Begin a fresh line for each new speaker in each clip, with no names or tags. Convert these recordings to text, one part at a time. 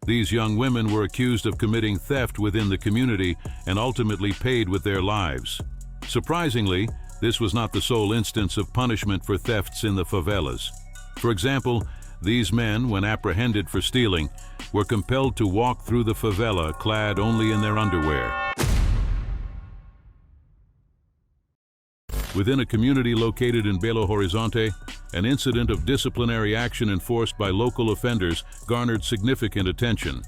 These young women were accused of committing theft within the community and ultimately paid with their lives. Surprisingly, this was not the sole instance of punishment for thefts in the favelas. For example, these men, when apprehended for stealing, were compelled to walk through the favela clad only in their underwear. Within a community located in Belo Horizonte, an incident of disciplinary action enforced by local offenders garnered significant attention.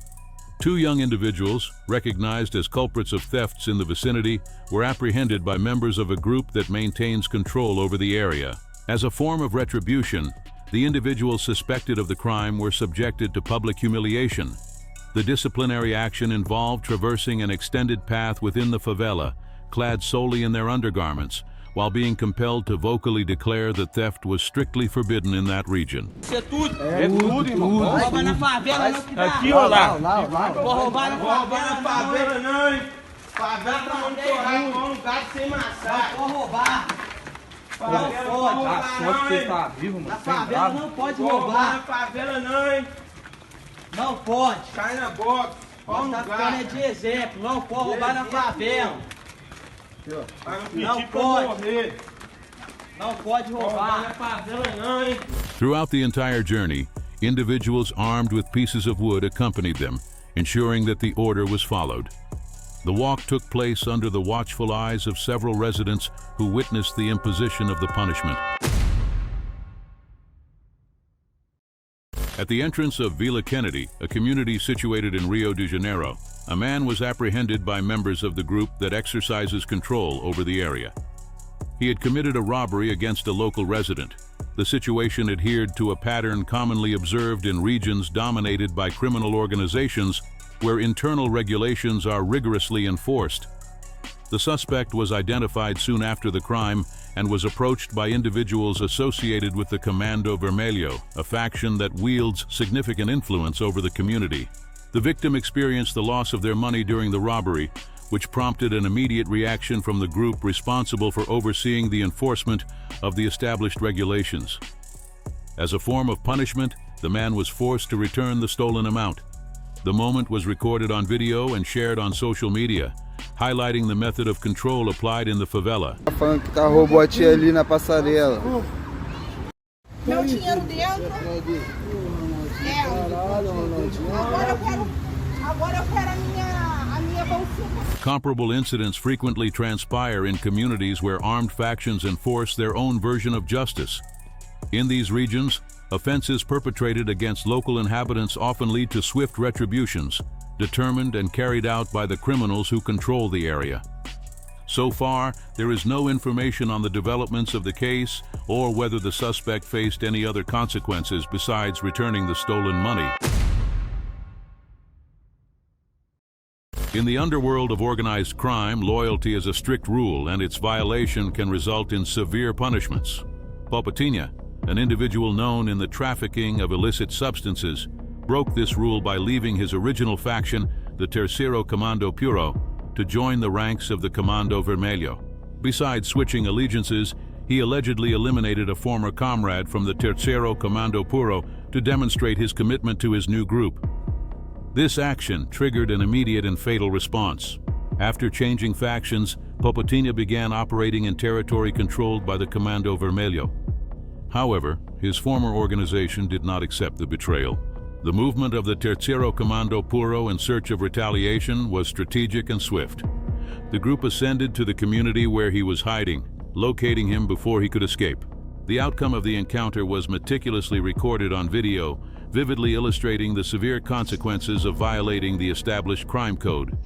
Two young individuals, recognized as culprits of thefts in the vicinity, were apprehended by members of a group that maintains control over the area. As a form of retribution, the individuals suspected of the crime were subjected to public humiliation. The disciplinary action involved traversing an extended path within the favela, clad solely in their undergarments, while being compelled to vocally declare that theft was strictly forbidden in that region.
Não pode. Cai na boca. Nossa pena é de exemplo. Não pode roubar na favela. Não pode. Não pode roubar na favela não, hein?
Throughout the entire journey, individuals armed with pieces of wood accompanied them, ensuring that the order was followed. The walk took place under the watchful eyes of several residents who witnessed the imposition of the punishment. At the entrance of Vila Kennedy, a community situated in Rio de Janeiro, a man was apprehended by members of the group that exercises control over the area. He had committed a robbery against a local resident. The situation adhered to a pattern commonly observed in regions dominated by criminal organizations where internal regulations are rigorously enforced. The suspect was identified soon after the crime and was approached by individuals associated with the Comando Vermelho, a faction that wields significant influence over the community. The victim experienced the loss of their money during the robbery, which prompted an immediate reaction from the group responsible for overseeing the enforcement of the established regulations. As a form of punishment, the man was forced to return the stolen amount. The moment was recorded on video and shared on social media, highlighting the method of control applied in the favela.
Falando que tá roubou a tia ali na passarela.
Meu dinheiro dentro. Agora eu quero a minha bolsinha.
Comparable incidents frequently transpire in communities where armed factions enforce their own version of justice. In these regions, offenses perpetrated against local inhabitants often lead to swift retributions, determined and carried out by the criminals who control the area. So far, there is no information on the developments of the case or whether the suspect faced any other consequences besides returning the stolen money. In the underworld of organized crime, loyalty is a strict rule and its violation can result in severe punishments. Popotinha, an individual known in the trafficking of illicit substances, broke this rule by leaving his original faction, the Terceiro Comando Puro, to join the ranks of the Comando Vermelho. Besides switching allegiances, he allegedly eliminated a former comrade from the Terceiro Comando Puro to demonstrate his commitment to his new group. This action triggered an immediate and fatal response. After changing factions, Popotinha began operating in territory controlled by the Comando Vermelho. However, his former organization did not accept the betrayal. The movement of the Terceiro Comando Puro in search of retaliation was strategic and swift. The group ascended to the community where he was hiding, locating him before he could escape. The outcome of the encounter was meticulously recorded on video, vividly illustrating the severe consequences of violating the established crime code.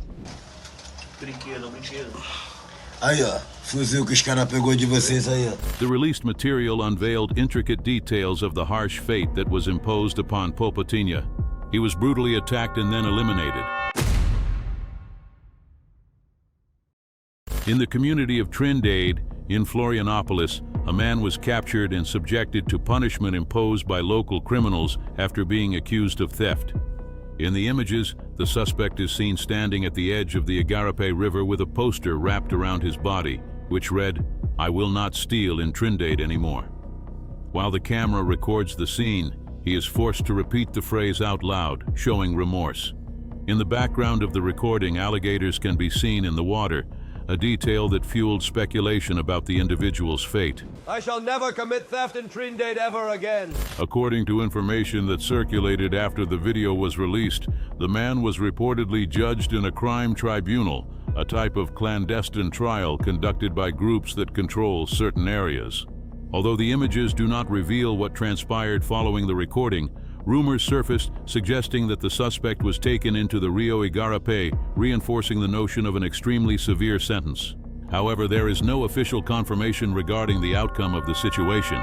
Aí, ó, fuzil que os caras pegou de vocês aí, ó.
The released material unveiled intricate details of the harsh fate that was imposed upon Popotinha. He was brutally attacked and then eliminated. In the community of Trindade, in Florianopolis, a man was captured and subjected to punishment imposed by local criminals after being accused of theft. In the images, the suspect is seen standing at the edge of the Igarape River with a poster wrapped around his body, which read, "I will not steal in Trindade anymore." While the camera records the scene, He is forced to repeat the phrase out loud, showing remorse. In the background of the recording, alligators can be seen in the water, a detail that fueled speculation about the individual's fate.
I shall never commit theft in Trinidad ever again.
According to information that circulated after the video was released, the man was reportedly judged in a crime tribunal, a type of clandestine trial conducted by groups that control certain areas. Although the images do not reveal what transpired following the recording, rumors surfaced suggesting that the suspect was taken into the Rio Igarapé, reinforcing the notion of an extremely severe sentence. However, there is no official confirmation regarding the outcome of the situation.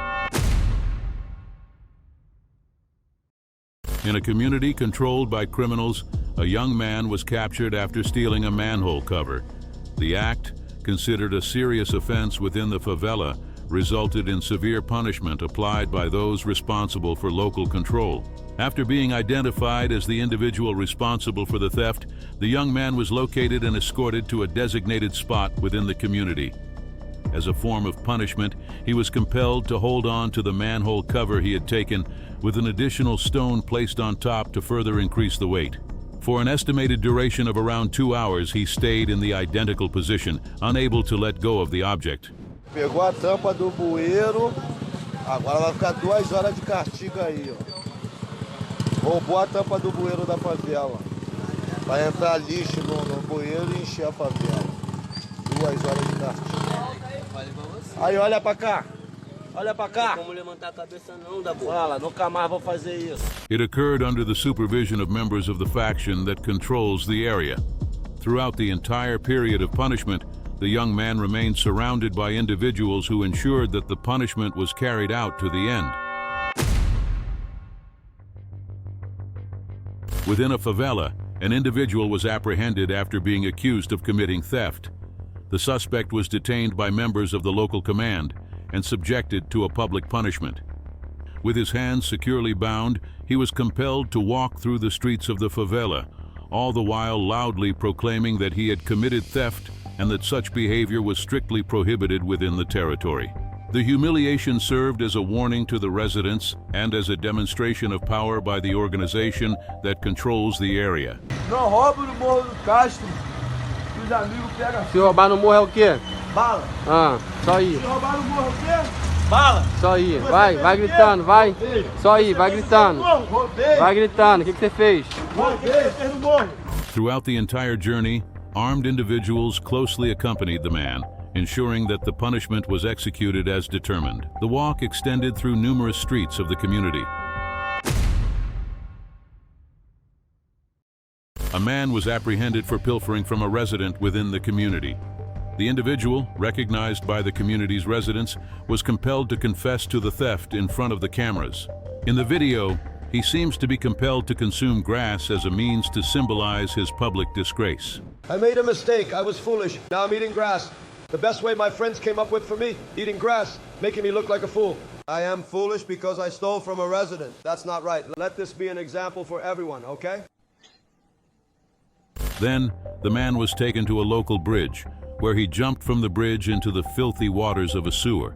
In a community controlled by criminals, a young man was captured after stealing a manhole cover. The act, considered a serious offense within the favela, resulted in severe punishment applied by those responsible for local control. After being identified as the individual responsible for the theft, the young man was located and escorted to a designated spot within the community. As a form of punishment, he was compelled to hold on to the manhole cover he had taken, with an additional stone placed on top to further increase the weight. For an estimated duration of around 2 hours, he stayed in the identical position, unable to let go of the object.
Pegou a tampa do bueiro, agora vai ficar 2 horas de castigo aí, ó. Roubou a tampa do bueiro da favela. Vai entrar lixo no bueiro e encher a favela. 2 horas de castigo. Aí, olha pra cá. Olha pra cá.
Como levantar a cabeça não, da boca.
Fala, nunca mais vou fazer isso.
It occurred under the supervision of members of the faction that controls the area. Throughout the entire period of punishment, the young man remained surrounded by individuals who ensured that the punishment was carried out to the end. Within a favela, an individual was apprehended after being accused of committing theft. The suspect was detained by members of the local command and subjected to a public punishment. With his hands securely bound, he was compelled to walk through the streets of the favela, all the while loudly proclaiming that he had committed theft and that such behavior was strictly prohibited within the territory. The humiliation served as a warning to the residents and as a demonstration of power by the organization that controls the area.
Não rouba no Morro do Castro. Os amigos pegam.
Se roubar no morro é o quê?
Bala.
Ah, só ir.
Se roubar no morro é o quê?
Bala!
Só ir. Vai gritando, vai. Só ir, vai gritando. Vai gritando. O que você fez?
Roubei no morro.
Throughout the entire journey, armed individuals closely accompanied the man, ensuring that the punishment was executed as determined. The walk extended through numerous streets of the community. A man was apprehended for pilfering from a resident within the community. The individual, recognized by the community's residents, was compelled to confess to the theft in front of the cameras. In the video, he seems to be compelled to consume grass as a means to symbolize his public disgrace.
I made a mistake. I was foolish. Now I'm eating grass. The best way my friends came up with for me, eating grass, making me look like a fool. I am foolish because I stole from a resident. That's not right. Let this be an example for everyone, okay?
Then, the man was taken to a local bridge, where he jumped from the bridge into the filthy waters of a sewer.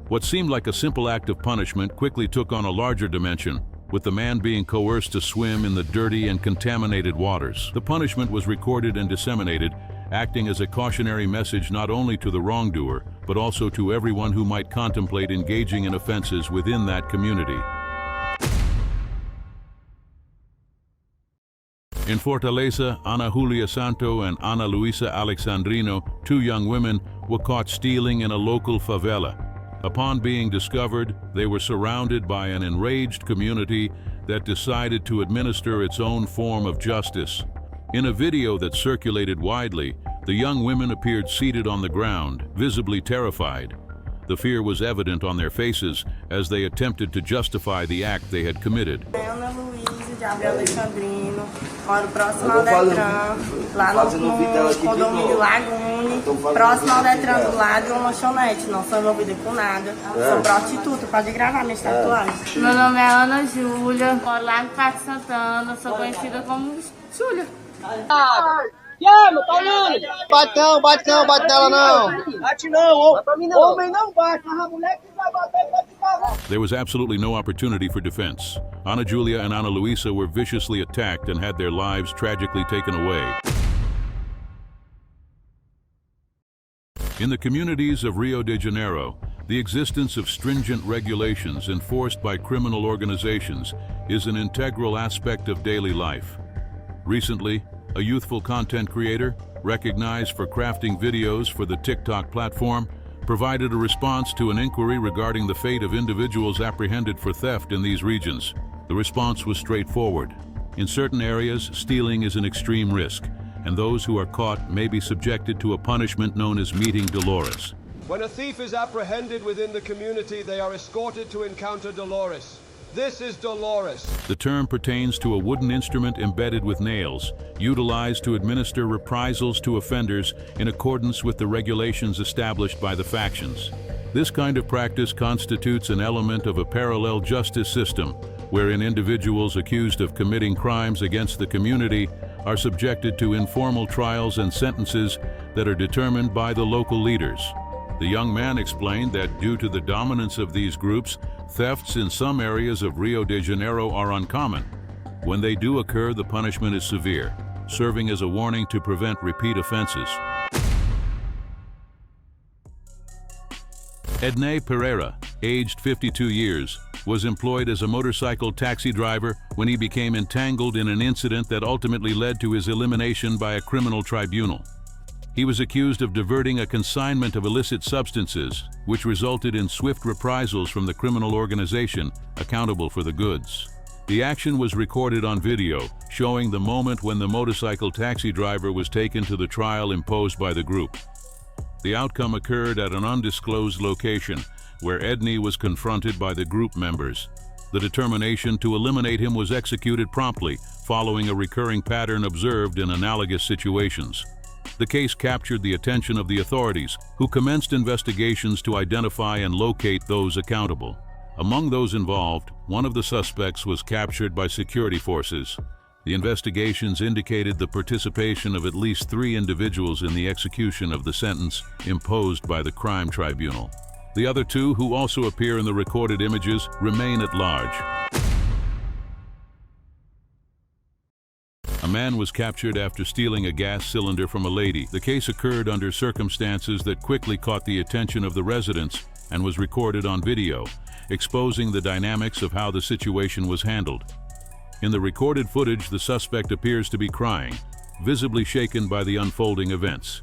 What seemed like a simple act of punishment quickly took on a larger dimension, with the man being coerced to swim in the dirty and contaminated waters. The punishment was recorded and disseminated, acting as a cautionary message not only to the wrongdoer, but also to everyone who might contemplate engaging in offenses within that community. In Fortaleza, Ana Julia Santo and Ana Luisa Alexandrino, 2 young women, were caught stealing in a local favela. Upon being discovered, they were surrounded by an enraged community that decided to administer its own form of justice. In a video that circulated widely, the young women appeared seated on the ground, visibly terrified. The fear was evident on their faces as they attempted to justify the act they had committed.
Ana Luísa de Alexandrino, moro próximo ao Detran, lá no condomínio Lagune, próximo ao Detran do lado de uma lanchonete. Não sou envolvida com nada, sou prostituta, pode gravar minhas tatuagens.
Meu nome é Ana Júlia, moro lá no Parque Santana, sou conhecida como Júlia.
Que é, meu? Tá olhando?
Bate não, bate não, bate nela não.
Bate não, homem não bate, mas a mulher que vai bater vai ficar.
There was absolutely no opportunity for defense. Ana Julia and Ana Luisa were viciously attacked and had their lives tragically taken away. In the communities of Rio de Janeiro, the existence of stringent regulations enforced by criminal organizations is an integral aspect of daily life. Recently, a youthful content creator, recognized for crafting videos for the TikTok platform, provided a response to an inquiry regarding the fate of individuals apprehended for theft in these regions. The response was straightforward. In certain areas, stealing is an extreme risk, and those who are caught may be subjected to a punishment known as meeting Dolores.
When a thief is apprehended within the community, they are escorted to encounter Dolores. This is Dolores.
The term pertains to a wooden instrument embedded with nails, utilized to administer reprisals to offenders in accordance with the regulations established by the factions. This kind of practice constitutes an element of a parallel justice system, wherein individuals accused of committing crimes against the community are subjected to informal trials and sentences that are determined by the local leaders. The young man explained that due to the dominance of these groups, thefts in some areas of Rio de Janeiro are uncommon. When they do occur, the punishment is severe, serving as a warning to prevent repeat offenses. Ednei Pereira, aged 52 years, was employed as a motorcycle taxi driver when he became entangled in an incident that ultimately led to his elimination by a criminal tribunal. He was accused of diverting a consignment of illicit substances, which resulted in swift reprisals from the criminal organization accountable for the goods. The action was recorded on video, showing the moment when the motorcycle taxi driver was taken to the trial imposed by the group. The outcome occurred at an undisclosed location, where Ednei was confronted by the group members. The determination to eliminate him was executed promptly, following a recurring pattern observed in analogous situations. The case captured the attention of the authorities, who commenced investigations to identify and locate those accountable. Among those involved, one of the suspects was captured by security forces. The investigations indicated the participation of at least 3 individuals in the execution of the sentence imposed by the crime tribunal. The other 2, who also appear in the recorded images, remain at large. A man was captured after stealing a gas cylinder from a lady. The case occurred under circumstances that quickly caught the attention of the residents and was recorded on video, exposing the dynamics of how the situation was handled. In the recorded footage, the suspect appears to be crying, visibly shaken by the unfolding events.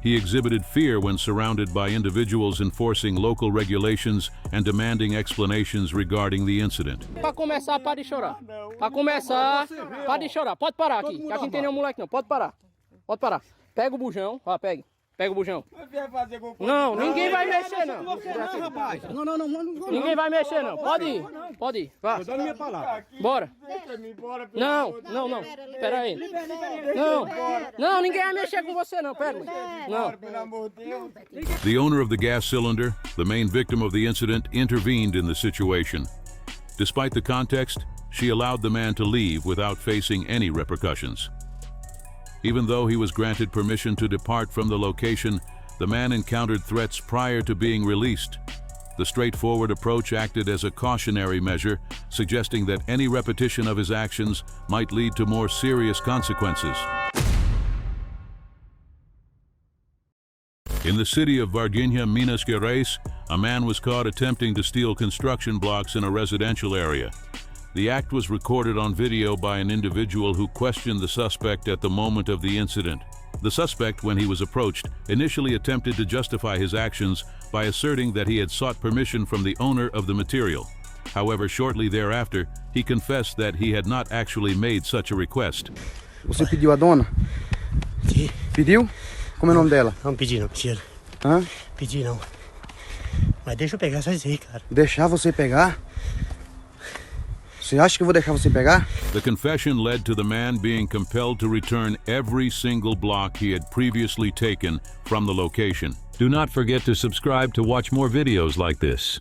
He exhibited fear when surrounded by individuals enforcing local regulations and demanding explanations regarding the incident.
Para começar, para de chorar. Para começar, para de chorar. Pode parar aqui, que aqui não tem nenhum moleque não. Pode parar. Pode parar. Pega o bujão, ó, pegue. Pega o bujão. Não, ninguém vai mexer não. Não. Ninguém vai mexer não. Pode ir. Pode ir. Vá. Bora. Não. Espera aí. Não, ninguém vai mexer com você não. Pera. Não.
The owner of the gas cylinder, the main victim of the incident, intervened in the situation. Despite the context, she allowed the man to leave without facing any repercussions. Even though he was granted permission to depart from the location, the man encountered threats prior to being released. The straightforward approach acted as a cautionary measure, suggesting that any repetition of his actions might lead to more serious consequences. In the city of Varginha, Minas Gerais, a man was caught attempting to steal construction blocks in a residential area. The act was recorded on video by an individual who questioned the suspect at the moment of the incident. The suspect, when he was approached, initially attempted to justify his actions by asserting that he had sought permission from the owner of the material. However, shortly thereafter, he confessed that he had not actually made such a request.
Você pediu a dona?
Sim.
Pediu? Como é o nome dela?
Não pedi não, mentira.
Hã?
Pedi não. Mas deixa eu pegar só isso aí, cara.
Deixar você pegar? Você acha que eu vou deixar você pegar?
The confession led to the man being compelled to return every single block he had previously taken from the location. Do not forget to subscribe to watch more videos like this.